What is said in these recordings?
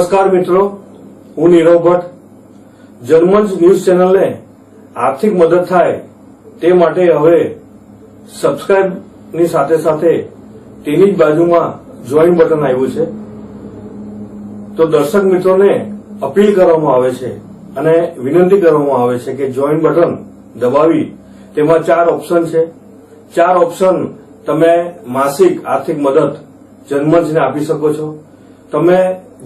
નમસ્કાર મિત્રો, હું નીરવ ભટ્ટ. જનમંચ ન્યૂઝ ચેનલને આર્થિક મદદ થાય તે માટે હવે સબસ્ક્રાઇબની સાથે સાથે તેની જ બાજુમાં જોઈન બટન આવ્યું છે. તો દર્શક મિત્રોને અપીલ કરવામાં આવે છે અને વિનંતી કરવામાં આવે છે કે જોઈન બટન દબાવી તેમાં 4 ઓપ્શન છે. 4 ઓપ્શન તમે માસિક આર્થિક મદદ જનમંચને આપી શકો છો. તમે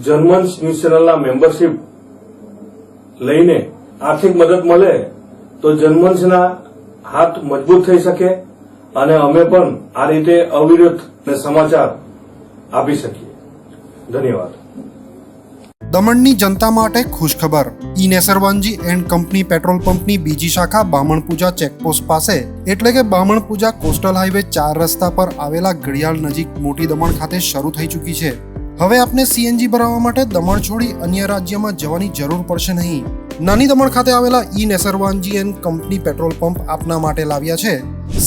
જનમંચ ન્યૂઝ ચેનલના મેમ્બરશીપ લઈને આર્થિક મદદ મળે તો જનમંચના હાથ મજબૂત થઈ શકે અને અમે પણ આ રીતે અવિરત સમાચાર આપી શકીએ. ધન્યવાદ. દમણની જનતા માટે ખુશખબર. ઈ નેસરવાનજી એન્ડ કંપની પેટ્રોલ પંપની બીજી શાખા બામણપૂજા ચેકપોસ્ટ પાસે એટલે કે બામણપૂજા કોસ્ટલ હાઈવે 4 રસ્તા પર આવેલા ઘડિયાળ નજીક મોટી દમણ ખાતે શરૂ થઈ ચૂકી છે. હવે આપને સીએનજી ભરાવવા માટે દમણ છોડી અન્ય રાજ્યમાં જવાની જરૂર પડશે નહીં. નાની દમણ ખાતે આવેલા E Nesarwanji and company petrol pump આપના માટે લાવ્યા છે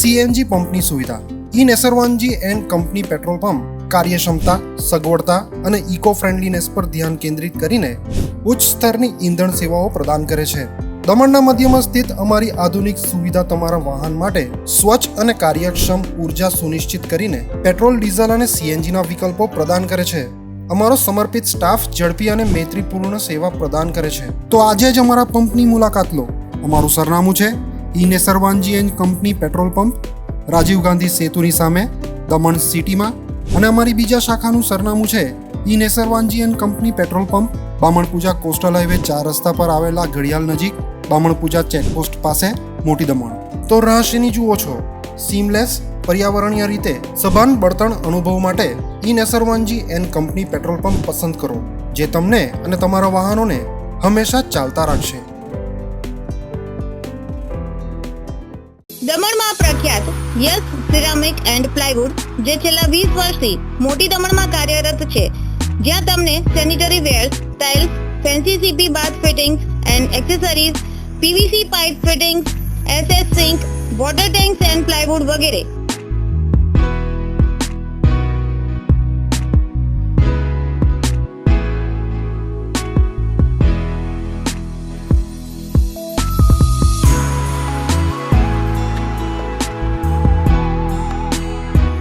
સીએનજી પંપની સુવિધા. E Nesarwanji and company petrol pump કાર્યક્ષમતા, સગવડતા અને ઇકો ફ્રેન્ડલીનેસ પર ધ્યાન કેન્દ્રિત કરીને ઉચ્ચ સ્તરની ઈંધણ સેવાઓ પ્રદાન કરે છે. દમણના મધ્યમાં સ્થિત અમારી આધુનિક સુવિધા તમારા વાહન માટે સ્વચ્છ અને કાર્યક્ષમ ઉર્જા સુનિશ્ચિત કરીને પેટ્રોલ, ડીઝલ અને સીએનજીના વિકલ્પો પ્રદાન કરે છે. અમારો સમર્પિત સ્ટાફ ઝડપી અને મૈત્રીપૂર્ણ સેવા પ્રદાન કરે છે. તો આજે જ અમારા પંપની મુલાકાત લો. અમારું સરનામું છે E Nesarwanji and company petrol pump, Rajiv Gandhi સેતુની સામે, દમણ સિટીમાં. અને અમારી બીજા શાખાનું સરનામું છે E Nesarwanji and company petrol pump, Bamanpuja coastal highway 4 રસ્તા પર આવેલા ઘડિયાળ નજીક, બામણપૂજા ચેકપોસ્ટ પાસે, મોટી દમણ. તો રહસ્યની જુઓ છો. સીમલેસ, પર્યાવરણીય રીતે સભાન બળતણ અનુભવ માટે E Nesarwanji and company petrol pump પસંદ કરો, જે તમને અને તમારા વાહનોને હંમેશા ચાલતા રાખશે. દમણમાં પ્રખ્યાત યસ સિરામિક એન્ડ પ્લાયવુડ, જે છેલ્લા 20 વર્ષથી મોટી દમણમાં કાર્યરત છે, જ્યાં તમને sanitary wares, tiles, fancy CP bath fittings and accessories, PVC pipe fittings, SS sink, water tanks and plywood વગેરે.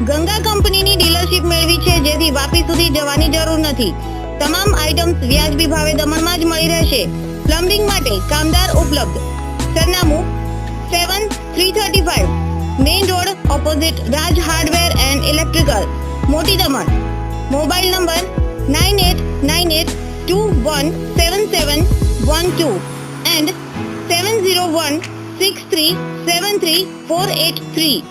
ગંગા કંપનીની ડીલરશીપ મેળવી છે, જેથી વાપી સુધી જવાની જરૂર નથી. તમામ આઇટમ્સ વ્યાજબી ભાવે દમણમાં જ મળી રહેશે. પ્લમ્બિંગ માટે કામદાર ઉપલબ્ધ. સરનામું 7335 main road opposite Raj hardware and electrical, મોટી દમણ. Mobile number 9898217712 and 7016373483.